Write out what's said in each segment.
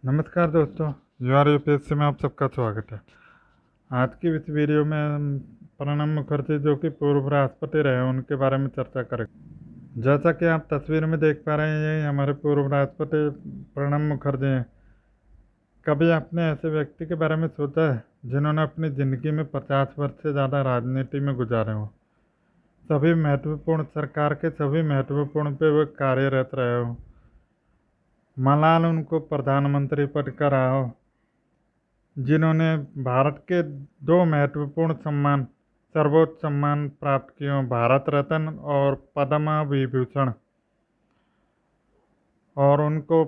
नमस्कार दोस्तों, UR UPSC में आप सबका स्वागत है। आज की इस वीडियो में हम प्रणब मुखर्जी जो कि पूर्व राष्ट्रपति रहे उनके बारे में चर्चा करेंगे। जैसा कि आप तस्वीर में देख पा रहे हैं, ये हमारे पूर्व राष्ट्रपति प्रणब मुखर्जी हैं। कभी आपने ऐसे व्यक्ति के बारे में सोचा है जिन्होंने अपनी ज़िंदगी में 50 वर्ष से ज़्यादा राजनीति में गुजारे हों, सभी महत्वपूर्ण सरकार के सभी महत्वपूर्ण पे वो कार्यरत रहे हों, मलाल उनको प्रधानमंत्री पद का रहा हो, जिन्होंने भारत के दो महत्वपूर्ण सम्मान सर्वोच्च सम्मान प्राप्त किए हों, भारत रत्न और पद्म विभूषण, और उनको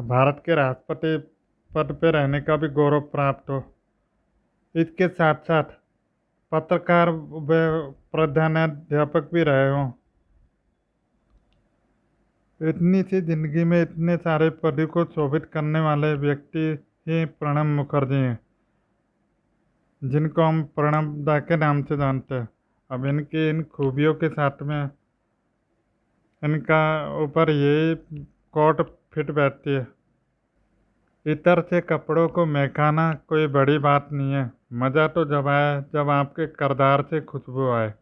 भारत के राष्ट्रपति पद पर रहने का भी गौरव प्राप्त हो। इसके साथ साथ पत्रकार व प्रधानाध्यापक भी रहे हों। इतनी सी जिंदगी में इतने सारे पदों को शोभित करने वाले व्यक्ति ही प्रणब मुखर्जी हैं, जिनको हम प्रणब दा के नाम से जानते हैं। अब इनकी इन खूबियों के साथ में इनका ऊपर यही कोट फिट बैठती है, इतर से कपड़ों को महकाना कोई बड़ी बात नहीं है, मज़ा तो जब आए जब आपके किरदार से खुशबू आए।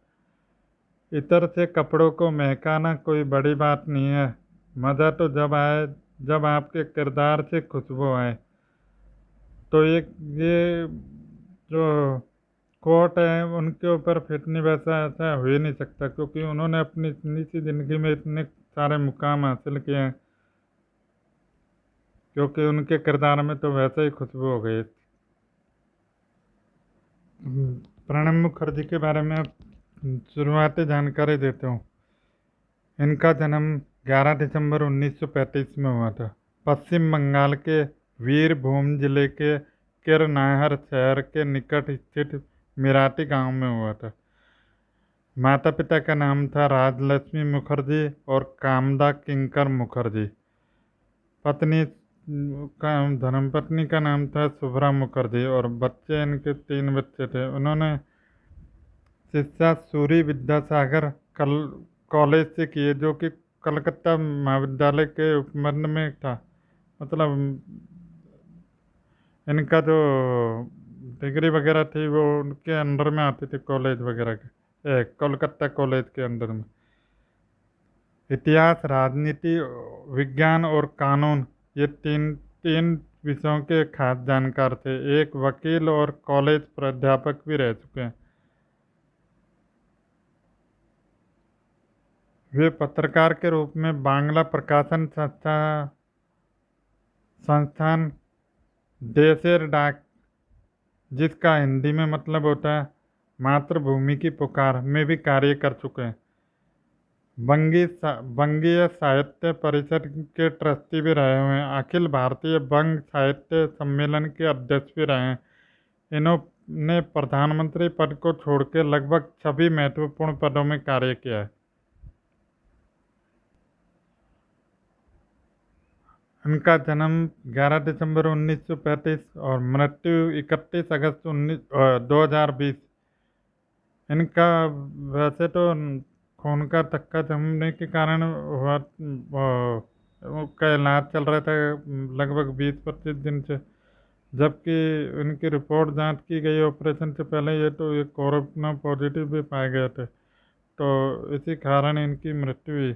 इतर से कपड़ों को महकाना कोई बड़ी बात नहीं है, मज़ा तो जब आए जब आपके किरदार से खुशबू आए। तो ये जो कोट है उनके ऊपर फिट नहीं वैसा ऐसा हो ही नहीं सकता, क्योंकि उन्होंने अपनी इतनी सी ज़िंदगी में इतने सारे मुकाम हासिल किए हैं, क्योंकि उनके किरदार में तो वैसे ही खुशबू हो गई। प्रणब मुखर्जी के बारे में शुरुआती जानकारी देता हूँ। इनका जन्म 11 दिसंबर 1935 में हुआ था। पश्चिम बंगाल के वीरभूम जिले के किरनाहर शहर के निकट स्थित मिराटी गांव में हुआ था। माता पिता का नाम था राजलक्ष्मी मुखर्जी और कामदा किंकर मुखर्जी। पत्नी का धर्मपत्नी का नाम था शुभ्रा मुखर्जी और बच्चे इनके 3 बच्चे थे। उन्होंने शिक्षा सूरी विद्यासागर कॉलेज से किए, जो कि कलकत्ता महाविद्यालय के उपमंड में था। मतलब इनका जो डिग्री वगैरह थी वो उनके अंडर में आती थी, कॉलेज वगैरह के कोलकाता कॉलेज के अंडर में। इतिहास, राजनीति, विज्ञान और कानून, ये तीन तीन विषयों के खास जानकार थे। एक वकील और कॉलेज प्राध्यापक भी रह चुके हैं। वे पत्रकार के रूप में बांग्ला प्रकाशन संस्थान देशेर डाक, जिसका हिंदी में मतलब होता है मातृभूमि की पुकार, में भी कार्य कर चुके हैं। बंगीय साहित्य परिषद के ट्रस्टी भी रहे हुए हैं। अखिल भारतीय बंग साहित्य सम्मेलन के अध्यक्ष भी रहे हैं। इन्होंने प्रधानमंत्री पद को छोड़ के लगभग सभी महत्वपूर्ण पदों में कार्य किया है। इनका जन्म 11 दिसंबर 1935 और मृत्यु 31 अगस्त 2020। इनका वैसे तो खून का थक्का जमने के कारण हुआ, का इलाज चल रहा था लगभग 20-25 दिन से, जबकि इनकी रिपोर्ट जांच की गई ऑपरेशन से पहले। ये तो ये कोरोना पॉजिटिव भी पाए गए थे, तो इसी कारण इनकी मृत्यु हुई।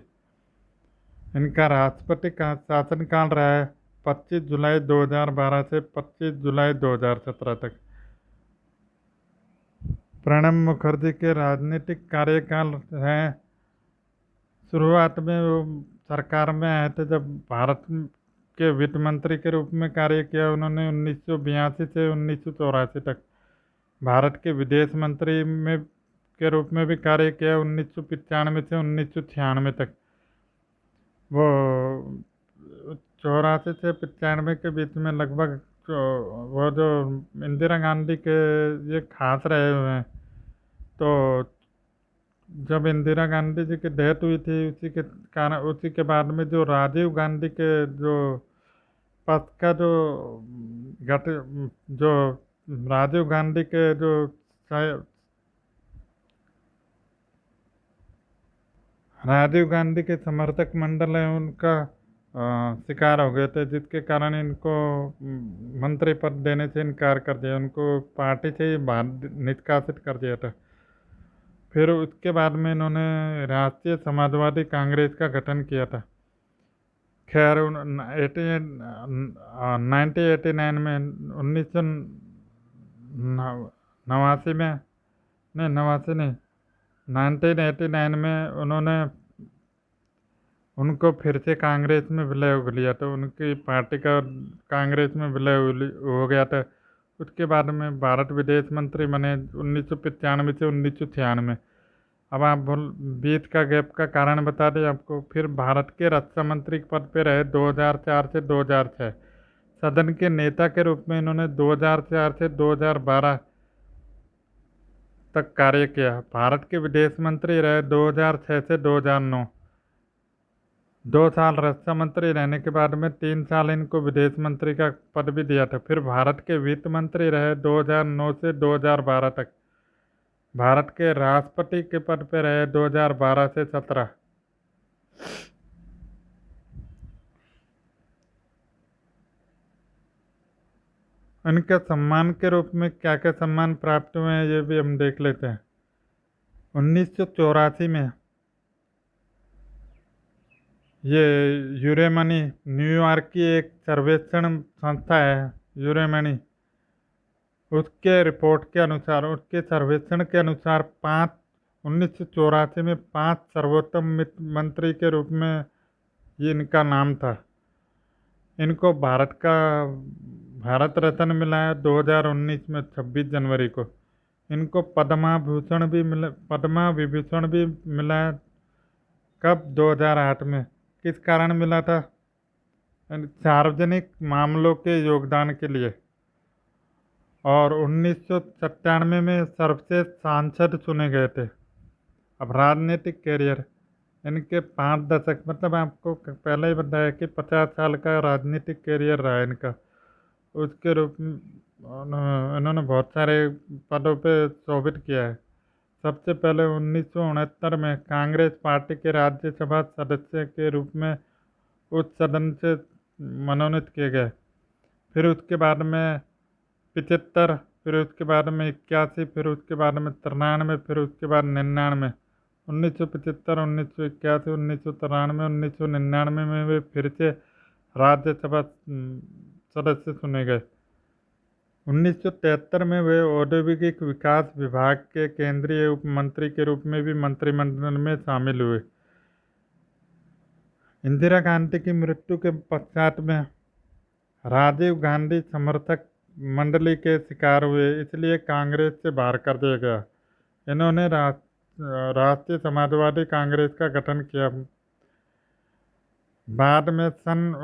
इनका राष्ट्रपति का शासनकाल रहा है 25 जुलाई 2012 से 25 जुलाई 2017 तक। प्रणब मुखर्जी के राजनीतिक कार्यकाल हैं, शुरुआत में वो सरकार में आए थे जब भारत के वित्त मंत्री के रूप में कार्य किया उन्होंने 1982 से 1984 तक। भारत के विदेश मंत्री में के रूप में भी कार्य किया 1995 से 1996 तक। वो 84 से 95 के बीच में लगभग वो जो इंदिरा गांधी के ये खास रहे हुए हैं। तो जब इंदिरा गांधी जी की डेथ हुई थी उसी के कारण उसी के बाद में जो राजीव गांधी के जो पद का जो गठ जो राजीव गांधी के जो राजीव गांधी के समर्थक मंडल है उनका शिकार हो गए थे, जिसके कारण इनको मंत्री पद देने से इनकार कर दिया, उनको पार्टी से ही बाहर निष्कासित कर दिया था। फिर उसके बाद में इन्होंने राष्ट्रीय समाजवादी कांग्रेस का गठन किया था। खैर 1989 में 1989 में, नहीं 89 नहीं, 1989 में उन्होंने उनको फिर से कांग्रेस में विलय हो लिया था, उनकी पार्टी का कांग्रेस में विलय हो गया था। उसके बाद में भारत विदेश मंत्री बने 1995 से 1996। अब आप बोल बीच का गैप का कारण बता दें आपको। फिर भारत के रक्षा मंत्री के पद पे रहे 2004 से 2006। सदन के नेता के रूप में इन्होंने 2004 से 2012 तक कार्य किया। भारत के विदेश मंत्री रहे 2006 से 2009। 2 साल रक्षा मंत्री रहने के बाद में 3 साल इनको विदेश मंत्री का पद भी दिया था। फिर भारत के वित्त मंत्री रहे 2009 से 2012 तक। भारत के राष्ट्रपति के पद पे रहे 2012 से 17। इनके सम्मान के रूप में क्या क्या सम्मान प्राप्त हुए हैं ये भी हम देख लेते हैं। 1984 में ये यूरेमनी, न्यूयॉर्क की एक सर्वेक्षण संस्था है यूरेमनी, उसके रिपोर्ट के अनुसार, उसके सर्वेक्षण के अनुसार 1984 में 5 सर्वोत्तम मंत्री के रूप में ये इनका नाम था। इनको भारत रत्न मिला है 2019 में 26 जनवरी को। इनको पद्मा विभूषण भी मिला है। कब? 2008 में। किस कारण मिला था? सार्वजनिक मामलों के योगदान के लिए। और 1997 में सर्वश्रेष्ठ सांसद चुने गए थे। अब राजनीतिक कैरियर, इनके 5 दशक, मतलब आपको पहले ही बताया कि 50 साल का राजनीतिक कैरियर रहा इनका। उसके रूप में इन्होंने बहुत सारे पदों पे शोभित किया है। सबसे पहले 1969 में कांग्रेस पार्टी के राज्यसभा सदस्य के रूप में उस सदन से मनोनीत किए गए। फिर उसके बाद में 75, फिर उसके बाद में 81, फिर उसके बाद में 93, फिर उसके बाद 99। 1975, 1981, 1993, 1999 में वे फिर से राज्यसभा सदस्य चुने गए। 1973 में वे औद्योगिक विकास विभाग के केंद्रीय उप मंत्री के रूप में भी मंत्रिमंडल में शामिल हुए। इंदिरा गांधी की मृत्यु के पश्चात में राजीव गांधी समर्थक मंडली के शिकार हुए, इसलिए कांग्रेस से बाहर कर दिया गया। इन्होंने राष्ट्रीय समाजवादी कांग्रेस का गठन किया। बाद में सन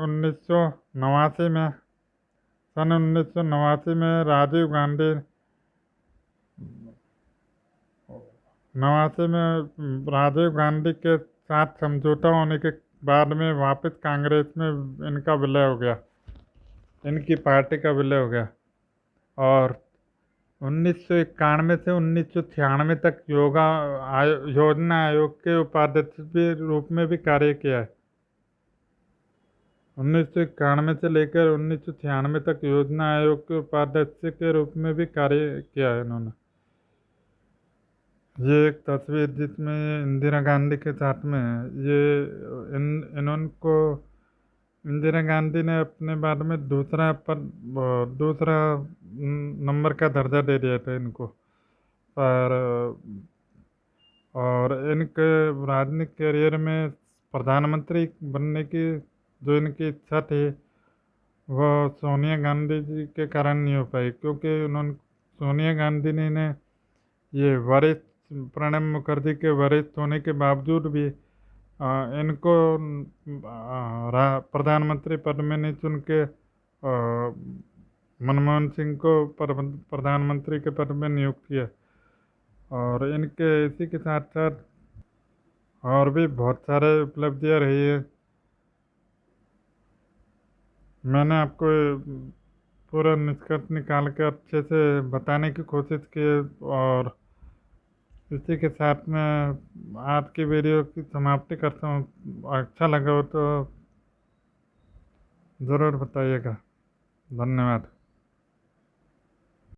1989 में राजीव गांधी 89 में राजीव गांधी के साथ समझौता होने के बाद में वापस कांग्रेस में इनका विलय हो गया, इनकी पार्टी का विलय हो गया। और 1991 से 1996 तक योजना आयोग के उपाध्यक्ष के रूप में भी कार्य किया है। 1991 से लेकर 1996 तक योजना आयोग के उपाध्यक्ष के रूप में भी कार्य किया है इन्होंने। ये एक तस्वीर जिसमें इंदिरा गांधी के साथ में है। ये इन्होंने इंदिरा गांधी ने अपने बाद में दूसरा नंबर का दर्जा दे दिया था इनको। पर और इनके राजनीतिक करियर में प्रधानमंत्री बनने की जो इनकी इच्छा थी वह सोनिया गांधी जी के कारण नहीं हो पाई, क्योंकि उन्होंने सोनिया गांधी ने ये वरिष्ठ प्रणब मुखर्जी के वरिष्ठ होने के बावजूद भी इनको प्रधानमंत्री पद में नहीं चुन के मनमोहन सिंह को प्रधानमंत्री के पद में नियुक्त किया। और इनके इसी के साथ साथ और भी बहुत सारे उपलब्धियाँ रही है। मैंने आपको पूरा निष्कर्ष निकाल के अच्छे से बताने की कोशिश की है। और इसी के साथ में आज की वीडियो की समाप्ति करता हूँ। अच्छा लगा हो तो ज़रूर बताइएगा। धन्यवाद।